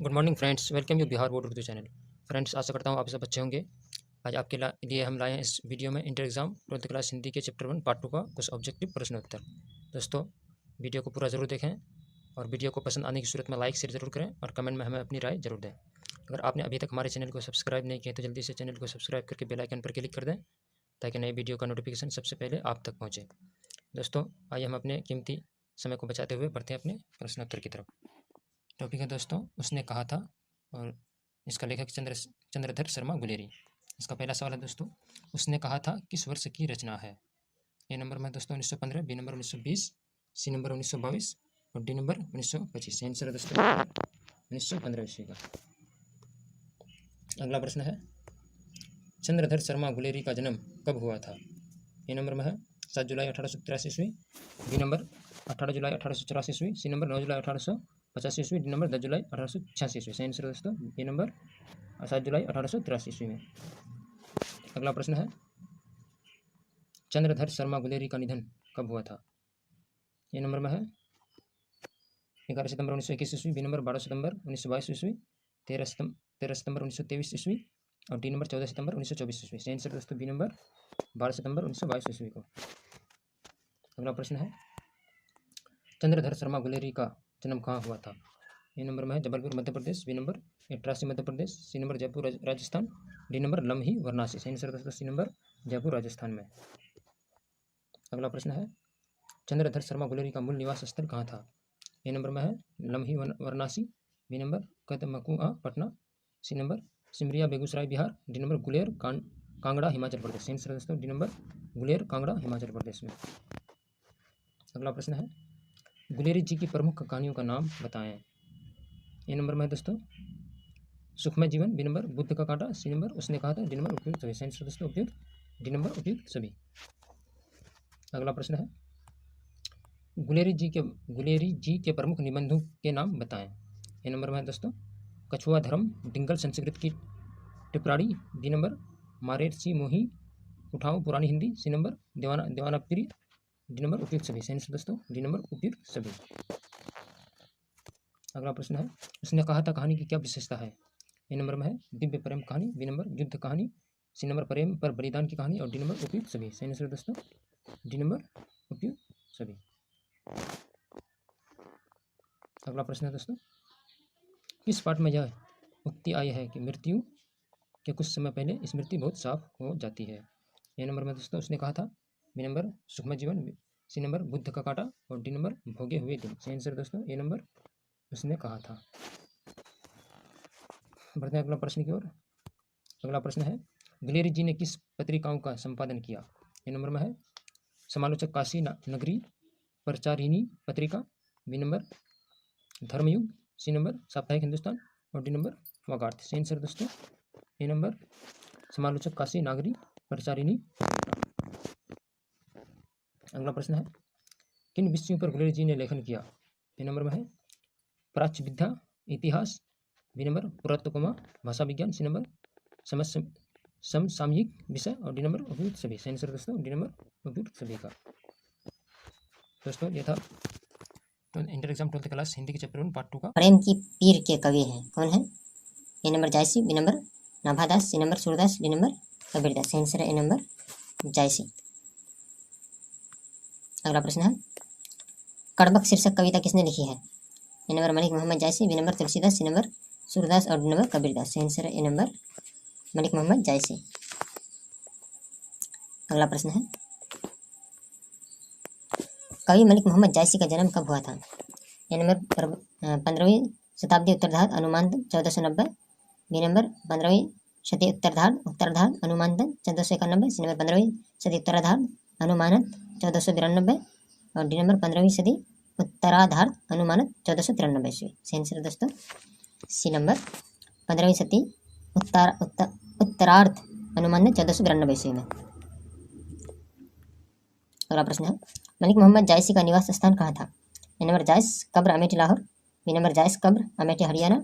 Good morning friends, welcome you Bihar board Urdu channel. Friends, आशा करता हूँ आप सब अच्छे होंगे। आज आपके लिए हम लाए हैं इस वीडियो में inter exam 12th class Hindi के चैप्टर 1 पार्ट 2 का कुछ ऑब्जेक्टिव प्रश्न उत्तर। दोस्तों, वीडियो को पूरा ज़रूर देखें और वीडियो को पसंद आने की सूरत में लाइक शेयर ज़रूर करें और कमेंट में हमें अपनी राय जरूर दें। अगर आपने अभी तक हमारे चैनल को सब्सक्राइब नहीं किया तो जल्दी से चैनल को सब्सक्राइब करके बेल आइकन पर क्लिक कर दें ताकि नई वीडियो का नोटिफिकेशन सबसे पहले आप तक पहुँचे। दोस्तों, आइए हम अपने कीमती समय को बचाते हुए बढ़ते हैं अपने प्रश्नोत्तर की तरफ। टॉपिक है दोस्तों, उसने कहा था, और इसका लेखक चंद्रधर शर्मा गुलेरी। इसका पहला सवाल है दोस्तों, उसने कहा था किस वर्ष की रचना है। ए नंबर में दोस्तों 1915, बी नंबर 1920, सी नंबर 1922 और डी नंबर 1925। आंसर है दोस्तों 1915 ईस्वी का। अगला प्रश्न है, चंद्रधर शर्मा गुलेरी का जन्म कब हुआ था। ए नंबर में है 7 जुलाई 1883 ईस्वी, बी नंबर 18 जुलाई 1884 ईस्वी, सी नंबर 9 जुलाई 1885 ईस्वी, डी नंबर 10 जुलाई 1886 ईस्वी। सही आंसर दोस्तों बी नंबर 7 जुलाई 1883 ईस्वी में। अगला प्रश्न है, चंद्रधर शर्मा गुलेरी का निधन कब हुआ था। ए नंबर में है 11 सितंबर 1921 ईस्वी, बी नंबर 12 सितंबर 1922 ईस्वी, 13 सितंबर 1923 ईस्वी और डी नंबर 14 सितंबर 1924 ईस्वी। सही आंसर दोस्तों बी नंबर 12 सितंबर 1922 ईस्वी को। अगला प्रश्न है, चंद्रधर शर्मा गुलेरी का जन्म कहाँ हुआ था। ए नंबर में है Jabalpur Madhya Pradesh, B number Itarsi Madhya Pradesh, C number Jaipur Rajasthan, D number Lamhi Varanasi. सही आंसर दोस्तों सी नंबर जयपुर राजस्थान में। अगला प्रश्न है, चंद्रधर शर्मा गुलेरी का मूल निवास स्थल कहाँ था। ए नंबर में है Lamhi Varanasi, B number Kadamkuan Patna, C number Simaria Begusarai Bihar, D number Guler Kangra Himachal Pradesh. सही आंसर दोस्तों डी नंबर गुलेर कांगड़ा हिमाचल प्रदेश में। अगला प्रश्न है, गुलेरी जी की प्रमुख कहानियों का नाम बताएं। ए नंबर में है दोस्तों सुखमय जीवन, बी नंबर बुद्ध का कांटा, सी नंबर उसने कहा था, डी नंबर उपयुक्त सभी। सही आंसर दोस्तों उपयुक्त, डी नंबर उपयुक्त सभी। अगला प्रश्न है, गुलेरी जी के प्रमुख निबंधों के नाम बताएं। ए नंबर में है दोस्तों कछुआ धर्म, डिंगल संस्कृत की टिप्राड़ी, बी नंबर मारेरसी मोही उठाओ पुरानी Hindi, C number Devanagari, D number उपयुक्त सभी। सही आंसर दोस्तों डी नंबर उपयुक्त सभी। अगला प्रश्न है, उसने कहा था कहानी की क्या विशेषता है। ए नंबर में है दिव्य प्रेम कहानी, बी नंबर युद्ध कहानी, सी नंबर प्रेम पर बलिदान की कहानी और डी नंबर उपयुक्त सभी। सही आंसर दोस्तों डी नंबर उपयुक्त सभी। अगला प्रश्न है दोस्तों, किस पाठ में यह उक्ति आई है कि मृत्यु के कुछ समय पहले स्मृति बहुत साफ हो जाती है। ए नंबर में दोस्तों उसने कहा था, बी नंबर सुखमय जीवन, सी नंबर बुद्ध का कांटा और डी नंबर भोगे हुए दिन। सही आंसर दोस्तों ए नंबर उसने कहा था। बढ़ते हैं अगला प्रश्न की ओर। अगला प्रश्न है, गुलेरी जी ने किस पत्रिकाओं का संपादन किया। ए नंबर में है समालोचक Kashi Nagari, Pracharini Patrika, B number Dharmyug, C number Saptahik Hindustan और डी नंबर वागार्थ। सही आंसर दोस्तों ए नंबर समालोचक काशी नागरी प्रचारिणी। अगला प्रश्न है, किन विषयों पर गुलेरी जी ने लेखन किया। ए नंबर में है प्राच्य विद्या, इतिहास, बी नंबर पुरातत्व भाषा विज्ञान, सी नंबर समसामयिक विषय और डी नंबर उपयुक्त सभी। सही आंसर दोस्तों डी नंबर उपयुक्त सभी का। दोस्तों ये था inter exam 12th class Hindi के चैप्टर 1 पार्ट 2 का। प्रेम की पीर के कवि हैं कौन है। A number Jayasi, B number Nabhadas, C number Surdas, D number Kabirdas. सही आंसर है ए नंबर जायसी। अगला प्रश्न है, कड़बक शीर्षक कविता किसने लिखी है। A number Malik Mohammad Jayasi, B number Tulsidas, C number Surdas और डी नंबर कबीरदास। सही आंसर है ए नंबर मलिक मोहम्मद जायसी। अगला प्रश्न है, कवि मलिक मोहम्मद जायसी का जन्म कब हुआ था। ए नंबर 15वीं शताब्दी उत्तरार्ध अनुमानतन 1490, बी नंबर 15वीं शती उत्तरार्ध अनुमानतन 1491, सी नंबर 15वीं सदी उत्तरार्ध अनुमानत 1492 और डी नंबर 15वीं सदी उत्तरार्ध अनुमानत 1493 ईस्वी। सही आंसर दोस्तों सी नंबर 15वीं सदी उत्तरार्ध अनुमानत 1492 ईस्वी में। अगला प्रश्न है, मलिक मोहम्मद जायसी का निवास स्थान कहाँ था। ए नंबर जायस कब्र अमेठी लाहौर, बी नंबर जायस कब्र अमेठी हरियाणा,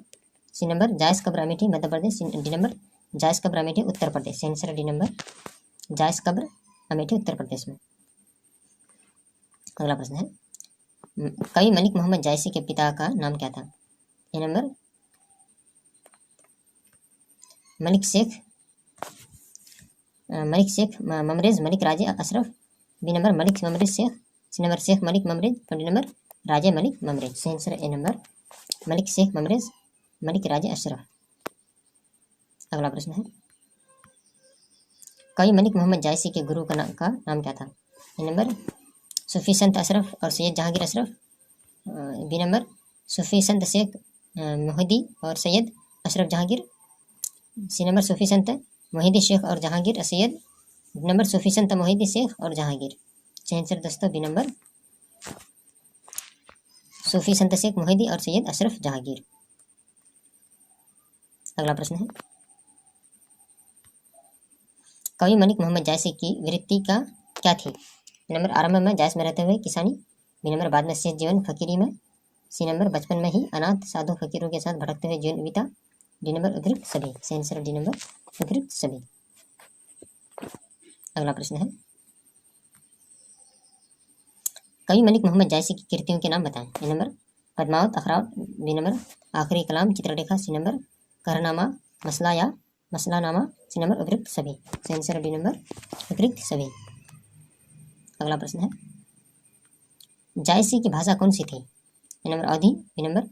सी नंबर जायस कब्र अमेठी मध्य प्रदेश, डी नंबर जायस कब्र अमेठी उत्तर प्रदेश। सही आंसर डी नंबर जायस कब्र अमेठी उत्तर प्रदेश में। अगला प्रश्न है, कवि मलिक मोहम्मद जायसी के पिता का नाम क्या था। A number Malik Sheikh Mamrez Malik Raje Ashraf. B number Malik Mamrez Sheikh. C number Sheikh Malik Mamrez. D number Raje Malik Mamrez. सही answer A number Malik Sheikh Mamrez Malik Raje Ashraf. अगला प्रश्न है, कवि मलिक मोहम्मद जायसी के गुरु का नाम क्या था? ए नंबर सूफी संत अशरफ और सैयद जहांगीर अशरफ। बी नंबर सूफी संत शेख मोहिदी और सैयद अशरफ जहांगीर। सी नंबर सूफी संत मोहिदी शेख और जहांगीर सैयद। नंबर सूफी संत मोहिदी शेख और जहांगीर। सही आंसर दोस्तों बी नंबर सूफी संत शेख मोहिदी और सैयद अशरफ जहांगीर। अगला प्रश्न है, कवि मलिक मोहम्मद जायसी की वृत्ति का क्या थी? नंबर आरंभ में जायस में रहते हुए किसानी। बी नंबर बाद में शेष जीवन फकीरी में। सी नंबर बचपन में ही अनाथ साधु फकीरों के साथ भटकते हुए जीवन बीता। डी नंबर उपयुक्त सभी। सही आंसर डी नंबर उपयुक्त सभी। अगला प्रश्न है, कवि मलिक मोहम्मद जायसी की कृतियों के नाम बताएं। A number Padmavat Akhravat. B number Akhiri Kalam Chitralekha. C number Kaharnama Masalanama. C number उपयुक्त सभी। सही आंसर डी नंबर उपयुक्त सभी। अगला प्रश्न है, जायसी की भाषा कौन सी थी? A number Awadhi. B number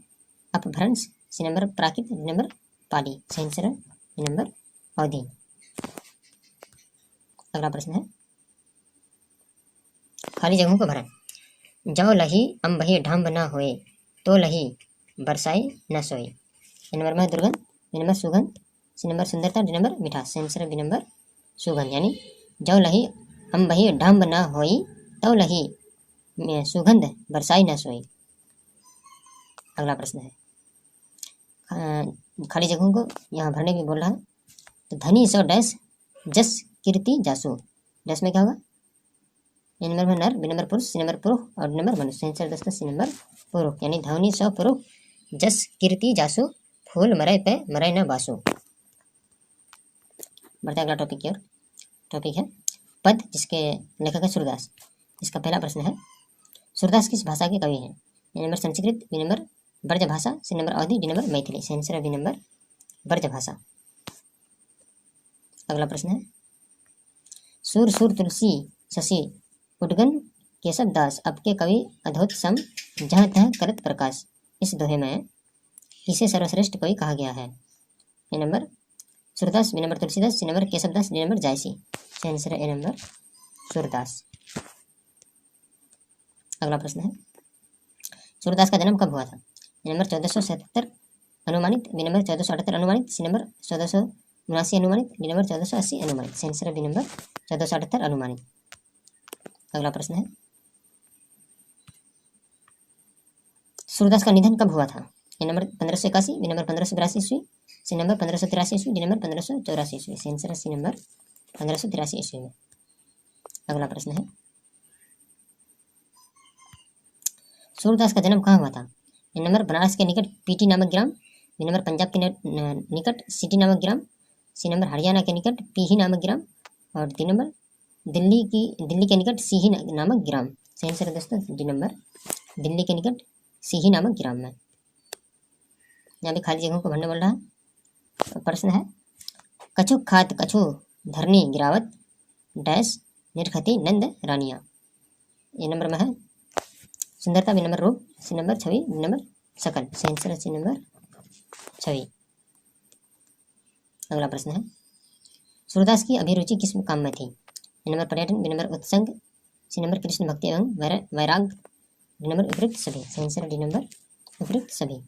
अपभ्रंश। सी नंबर प्राकृत। डी नंबर पाली। सही आंसर डी नंबर अवधी। अगला प्रश्न है, खाली जगहों को भरें। जौ लही अम्बही ढांब न होए, तो लही बरसाई न सोए। ए नंबर में दुर्गंध। बी नंबर सुगंध। सी नंबर सुंदरता। डी नंबर मिठास। सही आंसर बी नंबर सुगंध। यानी जौ लही अम्बही ढांब न होई, तो लही सुगंध बरसाई न सोई। अगला प्रश्न है, खाली जगहों को यहाँ भरने भी बोल रहा है। तो धनी सौ डैश जस कीर्ति जासु। डैश में क्या होगा? ए नंबर में नर। बी नंबर पुरुष। सी नंबर पुरुष और डी नंबर मनुष्य। आंसर दोस्तों सी नंबर पुरुष। यानी धनी सौ पुरुष जस कीर्ति जासु, फूल मरय पे मरय न बासु। बढ़ते अगला टॉपिक की ओर। टॉपिक है पद, जिसके लेखक है सूरदास। इसका पहला प्रश्न है, सूरदास किस भाषा के कवि हैं? A number Sanskrit. B number Braj Bhasha. C number Awadhi. D number Maithili. सही आंसर है बी नंबर ब्रज भाषा। अगला प्रश्न है, सूर सूर तुलसी शशि उद्गन केशव दास, अब के कवि अधोत सम जहाँ तह करत प्रकाश। इस दोहे में किसे सर्वश्रेष्ठ कवि कहा गया है? A number Surdas. B number Tulsidas. C number Keshavdas. D number Jayasi. सही आंसर है ए नंबर सूरदास। अगला प्रश्न है, सूरदास का जन्म कब हुआ था? ए नंबर 1477 अनुमानित। बी नंबर 1478 अनुमानित। सी नंबर 1479 अनुमानित। डी नंबर 1480 अनुमानित। सही आंसर है बी नंबर 1478 अनुमानित। अगला प्रश्न है, सूरदास का निधन कब हुआ था? A number 1581। बी नंबर 1582 ईस्वी। सी नंबर 1583 ईस्वी। डी नंबर 1584 ईस्वी। सही आंसर है सी नंबर 1583 ईस्वी में। अगला प्रश्न है, सूरदास का जन्म कहाँ हुआ था? ए नंबर बनारस के निकट पीटी नामक ग्राम। बी नंबर पंजाब के निकट सिटी नामक ग्राम। सी नंबर हरियाणा के निकट पीही नामक ग्राम। और डी नंबर दिल्ली के निकट सीही नामक ग्राम। सही आंसर है दोस्तों डी नंबर दिल्ली के निकट सीही नामक ग्राम में। यहाँ पे खाली जगहों को भरने बोल रहा है। तो प्रश्न है, कछु खात कछु धरनी गिरावत डैश निर्खति नंद रानिया। ये नंबर में है सुंदरता। बी नंबर रूप। सी नंबर छवि। डी नंबर शकल। सही आंसर है सी नंबर छवि। अगला प्रश्न है, सूरदास की अभिरुचि किस काम में थी? ए नंबर पर्यटन। बी नंबर उत्संग। सी नंबर कृष्ण भक्ति एवं वैराग। डी नंबर उपयुक्त सभी। सही आंसर है डी नंबर उपयुक्त सभी।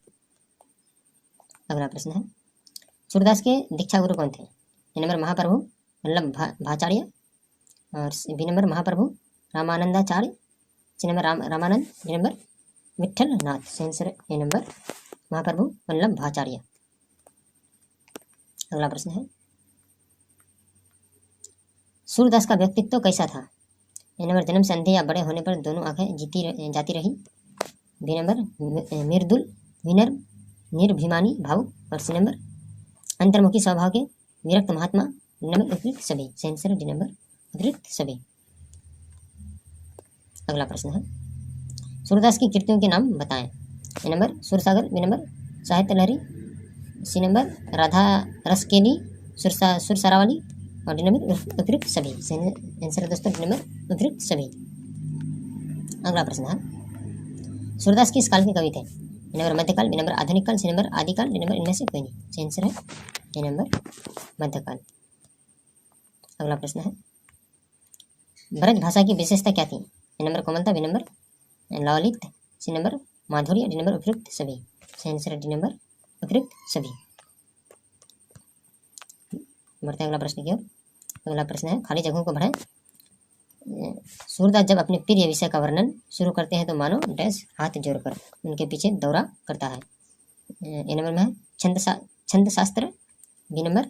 अगला प्रश्न है, सूरदास के दीक्षा गुरु कौन थे? A number Mahaprabhu Vallabhacharya. और B number Mahaprabhu Ramanandacharya. C number Ramanand. D number Vitthal Nath. सही आंसर है ए नंबर महाप्रभु वल्लभ भाचार्य। अगला प्रश्न है, सूरदास का व्यक्तित्व कैसा था? ए नंबर जन्म से अंधे या बड़े होने पर दोनों आंखें जाती रही। बी नंबर मृदुल विनम्र निर्भिमानी भावुक। और सी नंबर अंतर्मुखी स्वभाव के विरक्त महात्मा। डी नंबर उपयुक्त सभी। सही आंसर डी नंबर उपयुक्त सभी। अगला प्रश्न है, सूरदास की कृतियों के नाम बताएं। A number Sursagar. B number साहित्य लहरी। सी नंबर राधा रसकेली सुर सरावली और डी नंबर उपयुक्त सभी। आंसर है दोस्तों डी नंबर उपयुक्त सभी। अगला प्रश्न है, सूरदास किस काल के कवि थे? डी नंबर मध्यकाल, बी नंबर आधुनिक काल, सी नंबर आदिकाल, डी नंबर इनमें से कोई नहीं। आंसर है डी नंबर मध्यकाल। अगला प्रश्न है, ब्रज भाषा की विशेषता क्या थी? डी नंबर कोमलता, बी नंबर ललित, सी नंबर माधुर्य, डी नंबर उपयुक्त सभी। आंसर है डी नंबर उपयुक्त सभी। बढ़ते हैं अगला प्रश्न की ओर। अगला प्रश्न है, खाली जगहों को भरें। सूरदास जब अपने प्रिय विषय का वर्णन शुरू करते हैं तो मानो डैश हाथ जोड़कर उनके पीछे दौरा करता है। ए नंबर में है छंद शास्त्र, बी नंबर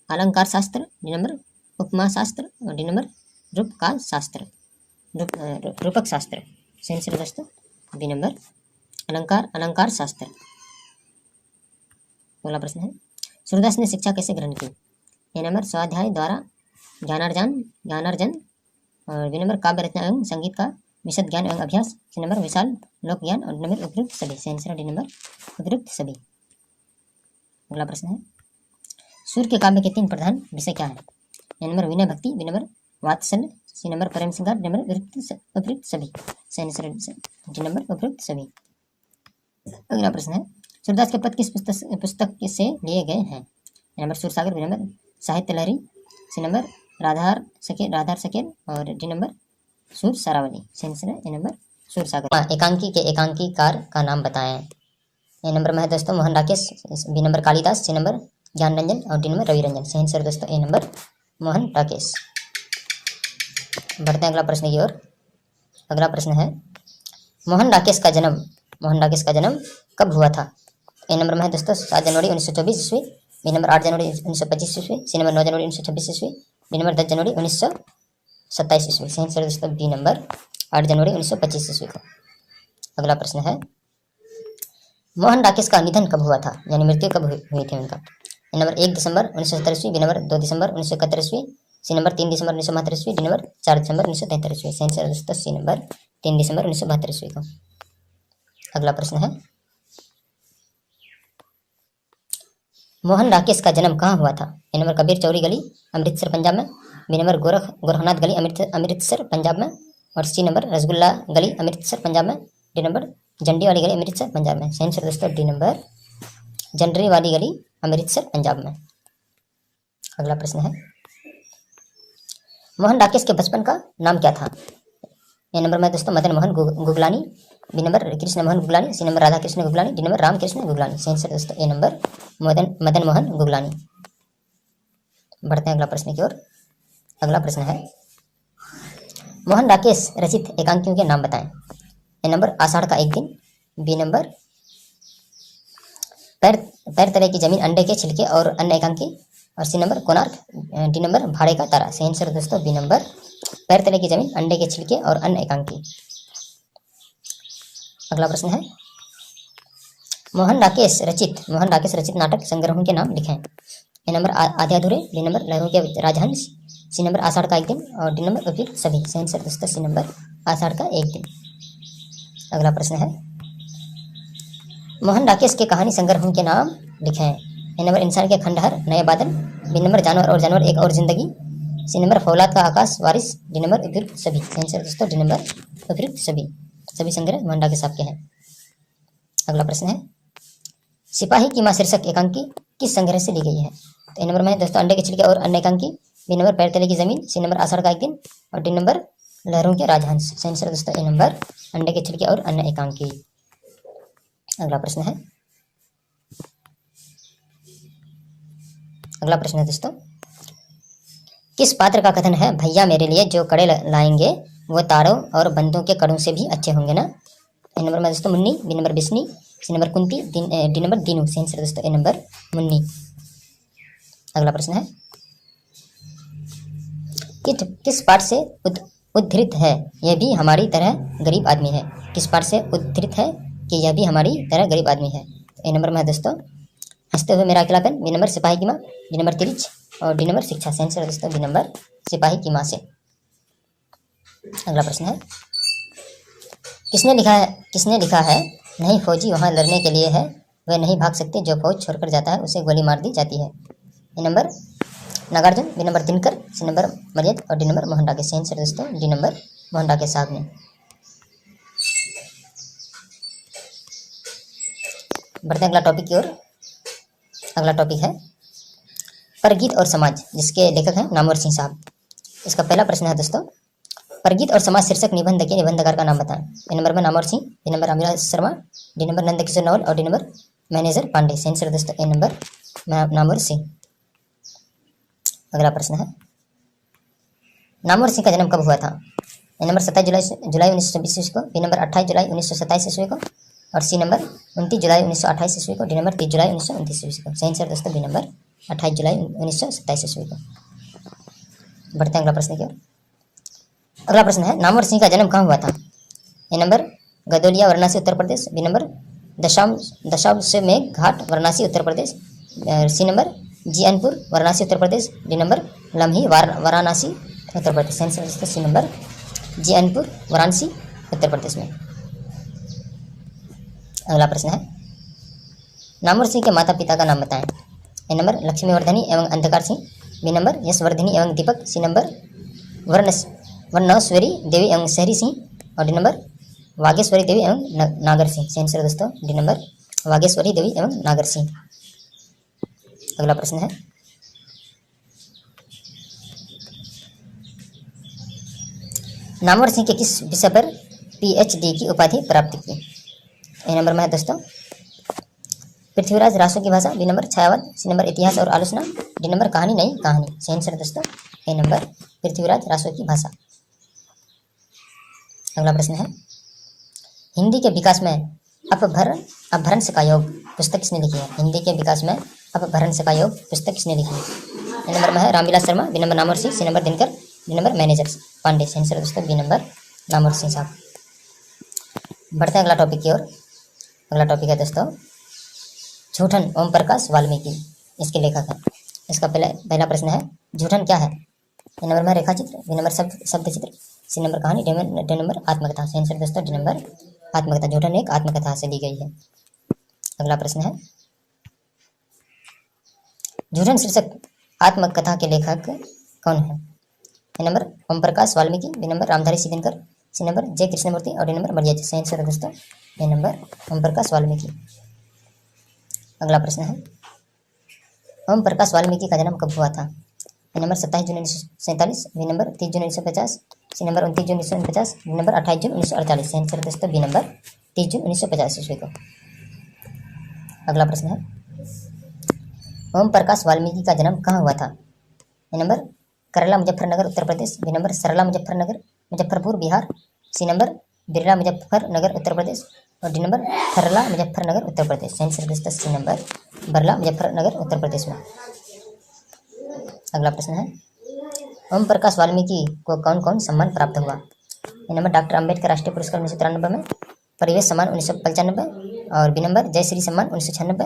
अलंकार शास्त्र, डी नंबर उपमा शास्त्र और डी नंबर रूपक शास्त्र। रूपक शास्त्र। आंसर दोस्तों बी नंबर अलंकार शास्त्र। अगला प्रश्न है, सूरदास ने शिक्षा कैसे ग्रहण की? ए नंबर स्वाध्याय द्वारा ज्ञानार्जन और बी नंबर काव्य रचना एवं संगीत का विशद ज्ञान एवं अभ्यास, सी नंबर विशाल लोक ज्ञान और डी नंबर उपयुक्त सभी। आंसर डी नंबर उपयुक्त सभी। अगला प्रश्न है, सूर्य के काव्य के 3 प्रधान विषय क्या है? ए नंबर विनय भक्ति, बी नंबर वात्सल्य, सी नंबर प्रेम श्रृंगार, डी नंबर उपयुक्त सभी। आंसर डी नंबर उपयुक्त सभी। अगला प्रश्न है, सूरदास के पद किस पुस्तक से लिए गए हैं? A number Sursagar, B number साहित्य लहरी, सी नंबर राधार सकेल और डी नंबर सूर सरावली। आंसर है ए नंबर सूरसागर। एकांकी के एकांकीकार का नाम बताएं। ए नंबर में है दोस्तों Mohan Rakesh, B number Kalidas, C number Gyan Ranjan और D number Ravi Ranjan. Answer दोस्तों ए नंबर मोहन राकेश। बढ़ते हैं अगला प्रश्न की ओर। अगला प्रश्न है, मोहन राकेश का जन्म कब हुआ था? ए नंबर में है दोस्तों 7 जनवरी 1924 ईस्वी, बी नंबर 8 जनवरी 1925 ईस्वी, सी नंबर 9 जनवरी 1926 ईस्वी, डी नंबर 10 जनवरी 1927 ईस्वी। आंसर दोस्तों बी नंबर 8 जनवरी 1925 ईस्वी को। अगला प्रश्न है, मोहन राकेश का निधन कब हुआ था, यानी मृत्यु कब हुई थी उनका? ए नंबर 1 दिसंबर 1970 ईस्वी, बी नंबर 2 दिसंबर 1971 ईस्वी, सी नंबर 3 दिसंबर 1972 ईस्वी, डी नंबर 4 दिसंबर 1973 ईस्वी। आंसर दोस्तों सी नंबर 3 दिसंबर 1972 ईस्वी को। अगला प्रश्न है, मोहन राकेश का जन्म कहाँ हुआ था? ए नंबर कबीर चौरी गली अमृतसर पंजाब में, बी नंबर गोरखनाथ गली अमृतसर पंजाब में और सी नंबर रसगुल्ला गली अमृतसर पंजाब में, डी नंबर झंडी वाली गली अमृतसर पंजाब में। आंसर दोस्तों डी नंबर झंडरी वाली गली अमृतसर पंजाब में। अगला प्रश्न है, मोहन राकेश के बचपन का नाम क्या था? ए नंबर में दोस्तों Madan Mohan Guglani, B number Krishna Mohan Guglani, C number Radha Krishna Guglani, D number Ramkrishna Guglani. Answer दोस्तों ए नंबर मदन मोहन गुगलानी। बढ़ते हैं अगला प्रश्न की ओर। अगला प्रश्न है, मोहन राकेश रचित एकांकियों के नाम बताएं। ए नंबर आषाढ़ का एक दिन, बी नंबर पैर तले की जमीन, अंडे के छिलके और अन्य एकांकी और C number Konark, D number भाड़े का तारा। आंसर दोस्तों बी नंबर पैर तले की जमीन, अंडे के छिलके और अन्य एकांकी। अगला प्रश्न है, मोहन राकेश रचित नाटक संग्रहों के नाम लिखें। ए नंबर आधे अधूरे, बी नंबर लहरों के राजहंस, सी नंबर आषाढ़ का एक दिन और डी नंबर उपयुक्त सभी। आंसर दोस्तों सी नंबर आषाढ़ का एक दिन। अगला प्रश्न है, मोहन राकेश के कहानी संग्रहों के नाम लिखें। ए नंबर इंसान के खंडहर नए बादल, बी नंबर जानवर एक और जिंदगी, सी नंबर फौलाद का आकाश वारिस, डी नंबर उपयुक्त सभी। आंसर दोस्तों डी नंबर उपयुक्त सभी संग्रह मोहन राकेश साहब के हैं। अगला प्रश्न है, सिपाही की मां शीर्षक एकांकी किस संग्रह से ली गई है? तो ए नंबर में दोस्तों अंडे के छिलके और अन्य एकांकी, बी नंबर पैर तले की जमीन, सी नंबर आषाढ़ का एक दिन और डी नंबर लहरों के राजहंस। आंसर दोस्तों ए नंबर अंडे के छिलके और अन्य एकांकी। अगला प्रश्न है, अगला प्रश्न है दोस्तों, किस पात्र का कथन है भैया मेरे लिए जो कड़े लाएंगे वो तारों और बंदों के कड़ों से भी अच्छे होंगे ना? ए नंबर में दोस्तों Munni, B number Bisni, C number Kunti, D number Dinu. Answer दोस्तों ए नंबर मुन्नी। अगला प्रश्न है, किस पाठ से उद्धृत है यह भी हमारी तरह गरीब आदमी है? किस पाठ से उद्धृत है कि यह भी हमारी तरह गरीब आदमी है? ए नंबर में है दोस्तों हंसते हुए मेरा अकेलापन, बी नंबर सिपाही की माँ, डी नंबर तिरिच और डी नंबर शिक्षा। आंसर दोस्तों बी नंबर सिपाही की माँ से। अगला प्रश्न है, किसने लिखा है नहीं फौजी वहाँ लड़ने के लिए है, वह नहीं भाग सकते, जो फौज छोड़कर जाता है उसे गोली मार दी जाती है। A number Nagarjun, B number Dinkar, C number मरियत और डी नंबर मोहन डाके। सही आंसर दोस्तों डी नंबर मोहन डाके साहब ने। बढ़ते हैं अगला टॉपिक की ओर। अगला टॉपिक है परगीत और समाज, जिसके लेखक हैं नामवर सिंह साहब। इसका पहला प्रश्न है दोस्तों, परगीत और समाज शीर्षक निबंध के निबंधकार का नाम बताएं। ए नंबर में Namvar Singh, B number Amira Sharma, D number Nandkishore Naval और डी नंबर मैनेजर पांडे। सही आंसर दोस्तों ए नंबर नामवर सिंह। अगला प्रश्न है, नामवर सिंह का जन्म कब हुआ था। ए नंबर 27 जुलाई 1926 ईस्वी को, बी नंबर 28 जुलाई 1927 ईस्वी को और सी नंबर 29 जुलाई 1928 ईस्वी को, डी नंबर 30 जुलाई 1929 ईस्वी को। सही आंसर दोस्तों बी नंबर 28 जुलाई 1927 ईस्वी को। बढ़ते हैं अगला प्रश्न की ओर। अगला प्रश्न है, नामवर सिंह का जन्म कहाँ हुआ था। A number Godowlia Varanasi Uttar Pradesh, B number Dashashwamedh Ghat Varanasi Uttar Pradesh, C number जीअनपुर Varanasi Uttar Pradesh, D number Lamhi Varanasi Uttar Pradesh. सही आंसर दोस्तों सी नंबर जीअनपुर वाराणसी उत्तर प्रदेश में। अगला प्रश्न है, नामवर सिंह के माता पिता का नाम बताएं। ए नंबर लक्ष्मीवर्धनी एवं अंधकार सिंह, बी नंबर यशवर्धिनी एवं दीपक, सी नंबर वर्णेश्वरी देवी एवं शहरी सिंह और डी नंबर वागेश्वरी देवी एवं नागर सिंह। सही आंसर दोस्तों डी नंबर वागेश्वरी देवी एवं नागर सिंह। अगला प्रश्न है, नामवर सिंह के किस विषय पर PhD की उपाधि प्राप्त की। ए नंबर में है दोस्तों पृथ्वीराज रासो की भाषा, बी नंबर छायावाद, सी नंबर इतिहास और आलोचना, डी नंबर कहानी नई कहानी। सही आंसर दोस्तों ए नंबर पृथ्वीराज रासो की भाषा। अगला प्रश्न है, हिंदी के विकास में अपभ्रंश का योग पुस्तक किसने लिखी है। हिंदी के विकास में अपभ्रंश का योग पुस्तक किसने लिखी है। ए नंबर में है Ramvilas Sharma, B number Namvar Singh, C number Dinkar, D number Manager Pandey. सही आंसर दोस्तों बी नंबर नामवर सिंह साहब। बढ़ते हैं अगला टॉपिक की ओर। अगला टॉपिक है दोस्तों झूठन ओम प्रकाश वाल्मीकि, इसके लेखक हैं। इसका पहला प्रश्न है, झूठन क्या है। ए नंबर में रेखा चित्र, बी नंबर शब्द चित्र, सी नंबर कहानी, डी नंबर आत्मकथा। सही आंसर दोस्तों डी नंबर आत्मकथा। झूठन एक आत्मकथा से ली गई है। अगला प्रश्न है, झूठन शीर्षक आत्मकथा के लेखक कौन है। A number Om Prakash Valmiki, B number Ramdhari Siddheshwar, C number Jay Krishnamurthy और डी नंबर मरियज। सही आंसर दोस्तों ए नंबर ओम प्रकाश वाल्मीकि। अगला प्रश्न है, ओम प्रकाश वाल्मीकि का जन्म कब हुआ था। A number 27 June 1947, B number 30 June 1950, C number 29 June 1949, D number 28 जून 1948। सही आंसर दोस्तों बी नंबर 30 जून 1950 ईस्वी को। अगला प्रश्न है, ओम प्रकाश वाल्मीकि का जन्म कहाँ हुआ था। ए नंबर करला मुजफ्फरनगर उत्तर प्रदेश, बी नंबर सरला मुजफ्फरपुर बिहार, सी नंबर बिरला मुजफ्फरनगर उत्तर प्रदेश और डी नंबर थरला मुजफ्फरनगर उत्तर प्रदेश। सही आंसर दोस्तों सी नंबर बरला मुजफ्फरनगर उत्तर प्रदेश में। अगला प्रश्न है, ओम प्रकाश वाल्मीकि को कौन कौन सम्मान प्राप्त हुआ। ए नंबर डॉक्टर अम्बेडकर राष्ट्रीय पुरस्कार 1993 में, परिवेश सम्मान 1995 और बी नंबर जयश्री सम्मान 1996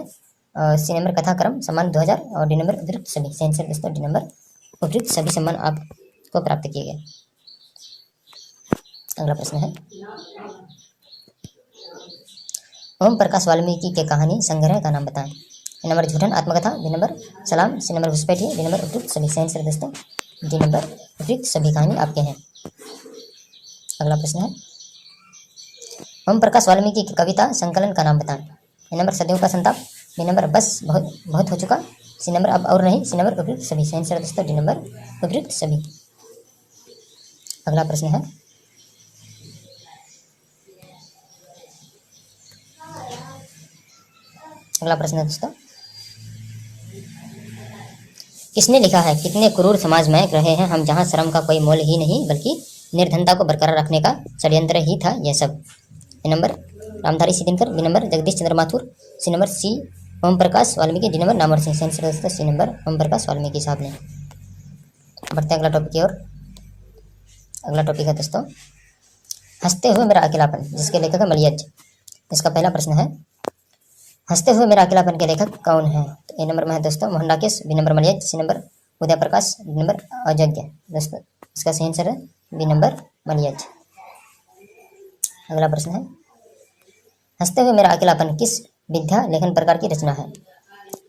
और सी नंबर कथाक्रम सम्मान 2000 और डी नंबर उपयुक्त सभी। सही आंसर दोस्तों डी नंबर उपयुक्त सभी सम्मान आपको प्राप्त किए गए। अगला प्रश्न है, ओम प्रकाश वाल्मीकि के कहानी संग्रह का नाम बताएं। ए नंबर झूठन आत्मकथा, बी नंबर सलाम, सी नंबर घुसपैठिए, डी नंबर उपयुक्त सभी। सही आंसर दोस्तों डी नंबर उपयुक्त सभी कहानी आपके हैं। अगला प्रश्न है, ओम प्रकाश वाल्मीकि की कविता संकलन का नाम बताएं। ए नंबर सदियों का संताप, बी नंबर बस बहुत हो चुका, सी नंबर अब और नहीं, सी नंबर उपयुक्त सभी। सही आंसर दोस्तों डी नंबर उपयुक्त सभी। अगला प्रश्न है, अगला प्रश्न है दोस्तों, किसने लिखा है कितने क्रूर समाज में रहे हैं हम, जहां श्रम का कोई मोल ही नहीं बल्कि निर्धनता को बरकरार रखने का षड्यंत्र ही था यह सब। A number Ramdhari Siddheshwar, B number Jagdish Chandra Mathur, C number C Om Prakash Valmiki, D number Namvar Singh. सही दोस्तों सी नंबर ओम प्रकाश वाल्मीकि साहब ने। बढ़ते हैं अगला टॉपिक की ओर। अगला टॉपिक है दोस्तों हंसते हुए मेरा अकेलापन, जिसके लेखक है मलियज। इसका पहला प्रश्न है, हंसते हुए मेरा अकेलापन के लेखक कौन है। तो ए नंबर में है दोस्तों मोहन डाकेश, B number Malayaj, C number Uday Prakash, D number अयोग्य। दोस्तों इसका सही आंसर है बी नंबर मलियज। अगला प्रश्न है, हंसते हुए मेरा अकेलापन किस विद्या लेखन प्रकार की रचना है।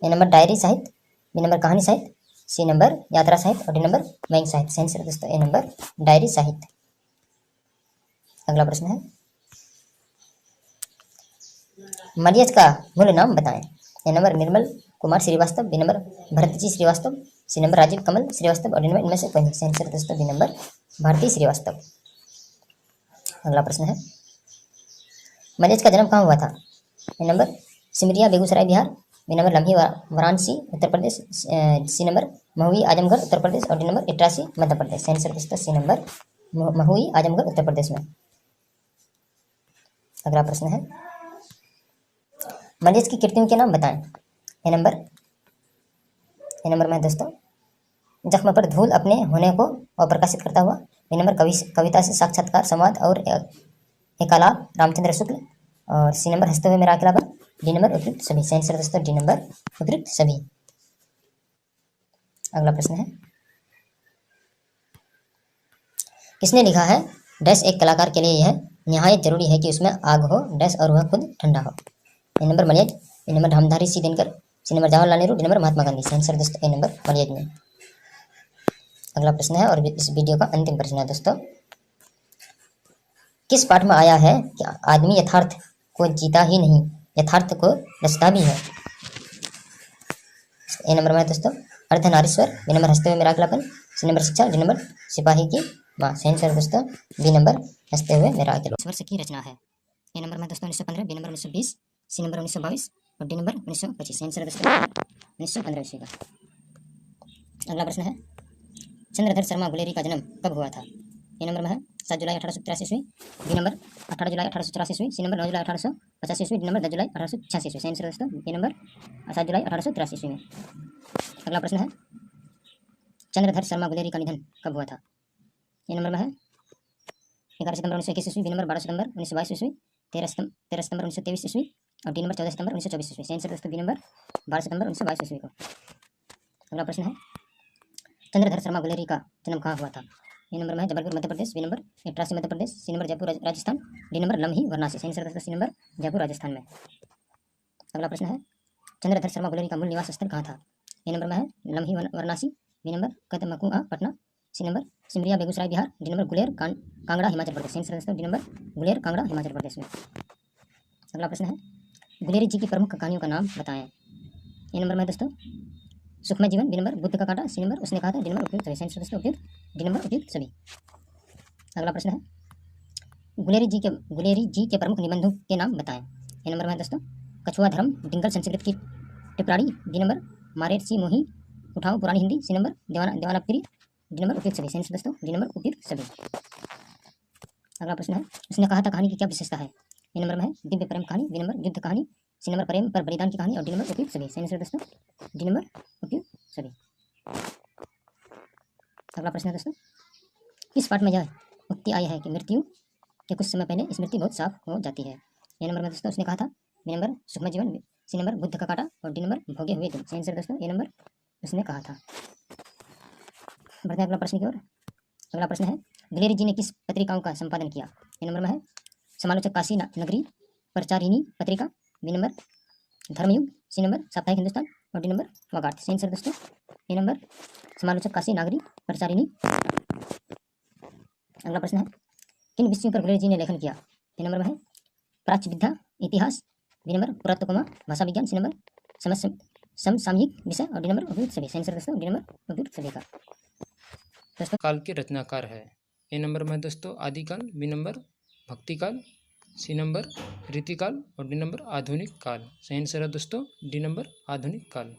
ए नंबर डायरी साहित्य, बी नंबर कहानी साहित्य, सी नंबर यात्रा साहित्य और डी नंबर व्यंग्य साहित्य। सही आंसर है दोस्तों ए नंबर डायरी साहित्य। अगला प्रश्न है, मरियज का मूल नाम बताएं। A number Nirmal Kumar Srivastava, B number Bharatji Srivastava, C number Rajiv Kamal Srivastava और डी नंबर इनमें से कोई नहीं। सही आंसर है दोस्तों बी नंबर भारती श्रीवास्तव। अगला प्रश्न है, मरियज का जन्म कहाँ हुआ था। A number Simaria Begusarai Bihar, B number Lamhi Varanasi Uttar Pradesh, C number Mahui Azamgarh Uttar Pradesh और डी नंबर इटारसी मध्य प्रदेश। सही आंसर दोस्तों सी नंबर महुई आजमगढ़ उत्तर प्रदेश में। अगला प्रश्न है, मरियज की कृतियों के नाम बताएं। ए नंबर में दोस्तों जख्म पर धूल अपने होने को अप्रकाशित करता हुआ, बी नंबर कविता से साक्षात्कार संवाद और एकालाप रामचंद्र शुक्ल और सी नंबर हंसते हुए मेरा अकेलापन, डी नंबर उपयुक्त सभी। सही आंसर दोस्तों डी नंबर उपयुक्त सभी। अगला प्रश्न है, किसने लिखा है डैश एक कलाकार के लिए यह निहायत जरूरी है कि उसमें आग हो डैश और वह खुद ठंडा हो। A number Malayaj, B number धामधारी सी Dinkar, C number Jawaharlal Nehru, D number Mahatma Gandhi. सही आंसर दोस्तों ए नंबर मलियज में। अगला प्रश्न है और इस वीडियो का अंतिम प्रश्न है दोस्तों, किस पाठ में आया है कि आदमी यथार्थ को जीता ही नहीं यथार्थ को रचता भी है। ए नंबर में है दोस्तों अर्धनारीश्वर, बी नंबर हंसते हुए मेरा अकेलापन, सी नंबर शिक्षा, डी नंबर सिपाही की माँ। सही आंसर दोस्तों बी नंबर हंसते हुए मेरा अकेलापन। इस वर्ष की रचना है। ए नंबर में दोस्तों 1915, बी नंबर 1920, सी नंबर 1922 और डी नंबर 1925। सही आंसर दोस्तों 1915 ईस्वी का। अगला प्रश्न है, चंद्रधर शर्मा गुलेरी का जन्म कब हुआ था। ए नंबर में है 7 जुलाई 1883 ईस्वी, बी नंबर 18 जुलाई 1884 ईस्वी, सी नंबर 9 जुलाई 1885 ईस्वी, डी नंबर 10 जुलाई 1886 ईस्वी। सही आंसर दोस्तों बी नंबर 7 जुलाई 1883 ईस्वी में। अगला प्रश्न है, चंद्रधर शर्मा गुलेरी का निधन कब हुआ था। ए नंबर में है 11 सितंबर 1921 ईस्वी, बी नंबर 12 सितंबर 1922 ईस्वी, 13 सितंबर 1923 ईस्वी और डी नंबर 14 सितंबर 1924 ईस्वी। सही आंसर दोस्तों बी नंबर 12 सितंबर 1922 ईस्वी को। अगला प्रश्न है, चंद्रधर शर्मा गुलेरी का जन्म कहाँ हुआ था। ए नंबर में है Jabalpur Madhya Pradesh, B number Itarsi Madhya Pradesh, C number Jaipur Rajasthan, D number Lamhi Varanasi. सही आंसर दोस्तों सी नंबर जयपुर राजस्थान में। अगला प्रश्न है, चंद्रधर शर्मा गुलेरी का मूल निवास स्थल कहाँ था। ए नंबर में है Lamhi Varanasi, B number Kadamkuan Patna, C number Simaria Begusarai Bihar, D number Guler Kangra Himachal Pradesh. सही आंसर दोस्तों डी नंबर गुलेर कांगड़ा हिमाचल प्रदेश में। अगला प्रश्न है, गुलेरी जी की प्रमुख कहानियों का नाम बताएं। ए नंबर में दोस्तों सुखमय जीवन, बी नंबर बुद्ध का कांटा, सी नंबर उसने कहा था, डी नंबर उपयुक्त सभी। सही आंसर दोस्तों उपयुक्त, डी नंबर उपयुक्त सभी। अगला प्रश्न है, गुलेरी जी के प्रमुख निबंधों के नाम बताएं। ए नंबर में है दोस्तों कछुआ धर्म, डिंगल संस्कृत की टिप्पणी, डी नंबर मारेरसी मोही उठाओ पुरानी Hindi, C number Devanagari, D number उपयुक्त सभी। सही आंसर दोस्तों डी नंबर उपयुक्त सभी। अगला प्रश्न है, उसने कहा था कहानी की क्या विशेषता है। ए नंबर में है दिव्य प्रेम कहानी, बी नंबर युद्ध कहानी, सी नंबर प्रेम पर बलिदान की कहानी और डी नंबर उपयुक्त सभी। सही आंसर दोस्तों डी नंबर उपयुक्त सभी। अगला प्रश्न है दोस्तों, किस पाठ में यह उक्ति आई है कि मृत्यु के कुछ समय पहले स्मृति बहुत साफ हो जाती है। ए नंबर में दोस्तों उसने कहा था, बी नंबर सुखमय जीवन, सी नंबर बुद्ध का कांटा और डी नंबर भोगे हुए दिन। सही आंसर दोस्तों ए नंबर उसने कहा था। बढ़ते हैं अगला प्रश्न की ओर। अगला प्रश्न है, गुलेरी जी ने किस पत्रिकाओं का संपादन किया। ए नंबर में है समालोचक Kashi Nagari Pracharini Patrika, B number Dharmyug, C number Saptahik Hindustan और डी नंबर वागार्थ। सही आंसर दोस्तों ए नंबर समालोचक काशी नागरी प्रचारिणी। अगला प्रश्न है, किन विषयों पर गुलेरी जी ने लेखन किया। ए नंबर में है प्राच्य विद्या इतिहास, बी नंबर पुरातत्व भाषा विज्ञान, सी नंबर समसामयिक विषय और डी नंबर उपयुक्त सभी। सही आंसर दोस्तों डी नंबर उपयुक्त सभी का। दोस्तों काल के रचनाकार है। ए नंबर में है दोस्तों आदिकाल, बी नंबर भक्तिकाल, सी नंबर रीतिकाल और डी नंबर आधुनिक काल। सही आंसर है दोस्तों डी नंबर आधुनिक काल।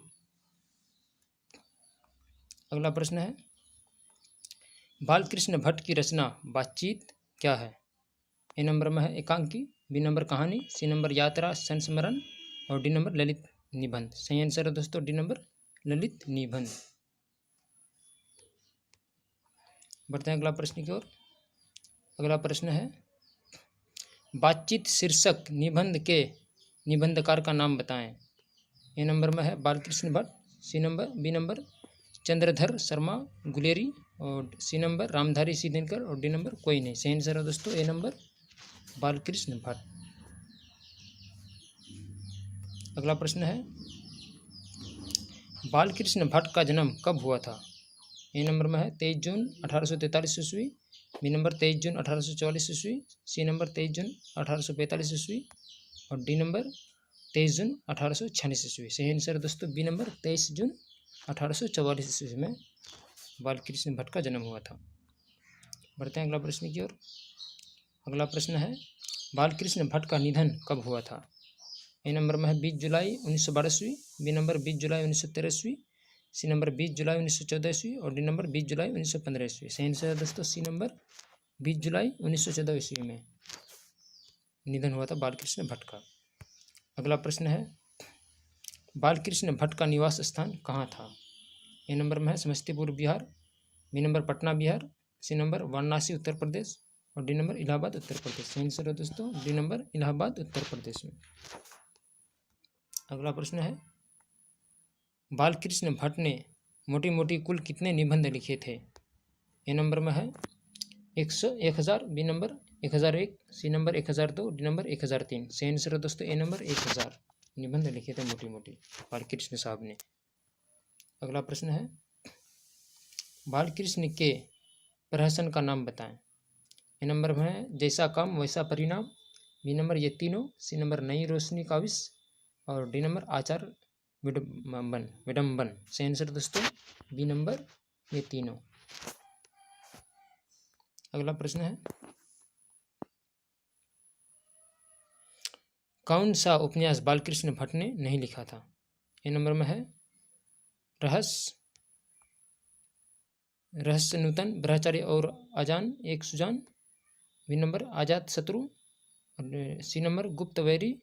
अगला प्रश्न है, बालकृष्ण भट्ट की रचना बातचीत क्या है। ए नंबर में है एकांकी, बी नंबर कहानी, सी नंबर यात्रा संस्मरण और डी नंबर ललित निबंध। सही आंसर है दोस्तों डी नंबर ललित निबंध। बढ़ते हैं अगला प्रश्न की ओर। अगला प्रश्न है, बातचीत शीर्षक निबंध के निबंधकार का नाम बताएं। ए नंबर में है बालकृष्ण भट्ट, बी नंबर चंद्रधर शर्मा गुलेरी और सी नंबर रामधारी सी दिनकर और डी नंबर कोई नहीं। सही आंसर है दोस्तों ए नंबर बालकृष्ण भट्ट। अगला प्रश्न है, बालकृष्ण भट्ट का जन्म कब हुआ था? ए नंबर में है 23 जून 1843 ईस्वी, बी नंबर 23 जून 1844 ईस्वी, सी नंबर 23 जून 1845 ईस्वी और डी नंबर 23 जून 1846 ईस्वी। सही आंसर दोस्तों बी नंबर 23 जून 1844 ईस्वी में बालकृष्ण भट्ट का जन्म हुआ था। बढ़ते हैं अगला प्रश्न की ओर। अगला प्रश्न है बालकृष्ण भट्ट का निधन कब हुआ था? ए नंबर में है 20 जुलाई 1912 ईस्वी, बी नंबर 20 जुलाई 1913 ईस्वी, सी नंबर 20 जुलाई 1914 ईस्वी और डी नंबर 20 जुलाई 1915 ईस्वी। सही आंसर है दोस्तों सी नंबर 20 जुलाई 1914 ईस्वी में निधन हुआ था बालकृष्ण भट्ट का। अगला प्रश्न है बालकृष्ण भट्ट का निवास स्थान कहाँ था? ए नंबर में है Samastipur Bihar, B number Patna Bihar, C number Varanasi Uttar Pradesh और डी नंबर इलाहाबाद उत्तर प्रदेश। सही आंसर है दोस्तों डी नंबर इलाहाबाद उत्तर प्रदेश में। अगला प्रश्न है बालकृष्ण भट्ट ने मोटी मोटी कुल कितने निबंध लिखे थे? ए नंबर में है 1000, B number 1001, C number 1002, D number 1003। सही आंसर है दोस्तों ए नंबर 1000 निबंध लिखे थे मोटी मोटी बालकृष्ण साहब ने। अगला प्रश्न है बालकृष्ण के प्रहसन का नाम बताएं। ए नंबर में है जैसा काम वैसा परिणाम, बी नंबर ये तीनों, सी नंबर नई रोशनी का विष और डी नंबर आचार विडम्बन। सही आंसर दोस्तों बी नंबर ये तीनों। अगला प्रश्न है कौन सा उपन्यास बालकृष्ण भट्ट ने नहीं लिखा था? ए नंबर में है रहस्य नूतन, ब्रह्मचारी और अजान एक सुजान, बी नंबर आजाद शत्रु और सी नंबर गुप्त वैरी,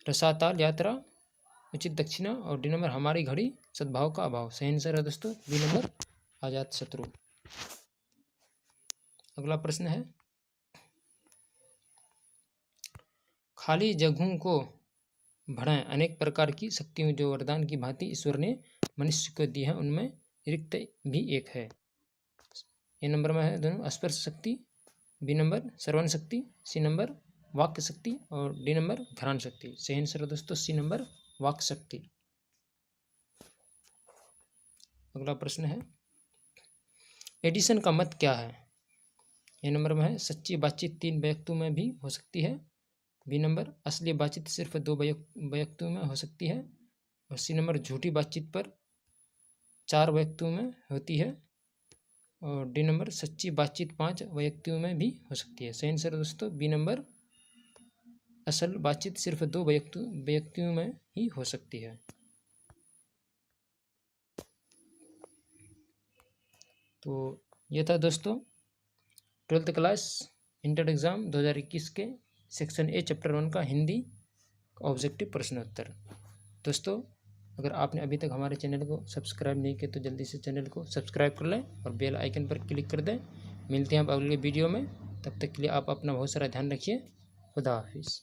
रसाताल यात्रा, उचित दक्षिणा और डी नंबर हमारी घड़ी, सद्भाव का अभाव। सही आंसर है दोस्तों बी नंबर आजाद शत्रु। अगला प्रश्न है खाली जगहों को भराएं। अनेक प्रकार की शक्तियों जो वरदान की भांति ईश्वर ने मनुष्य को दी है उनमें रिक्त भी एक है। ए नंबर में है दोनों स्पर्श शक्ति, बी नंबर श्रवण शक्ति, सी नंबर वाक्य शक्ति और डी नंबर घ्राण शक्ति। सही आंसर है दोस्तों सी नंबर वाक शक्ति। अगला प्रश्न है एडिसन का मत क्या है? ए नंबर में है सच्ची बातचीत 3 व्यक्तियों में भी हो सकती है, बी नंबर असली बातचीत सिर्फ 2 व्यक्तियों में हो सकती है और सी नंबर झूठी बातचीत पर 4 व्यक्तियों में होती है और डी नंबर सच्ची बातचीत 5 व्यक्तियों में भी हो सकती है। सही आंसर है दोस्तों बी नंबर असल बातचीत सिर्फ 2 व्यक्तियों में ही हो सकती है। तो ये था दोस्तों 12th क्लास इंटर एग्ज़ाम 2021 के सेक्शन ए चैप्टर 1 का हिंदी ऑब्जेक्टिव प्रश्नोत्तर। दोस्तों अगर आपने अभी तक हमारे चैनल को सब्सक्राइब नहीं किया तो जल्दी से चैनल को सब्सक्राइब कर लें और बेल आइकन पर क्लिक कर दें। मिलते हैं आप अगले वीडियो में, तब तक के लिए आप अपना बहुत सारा ध्यान रखिए। खुदा हाफिज़।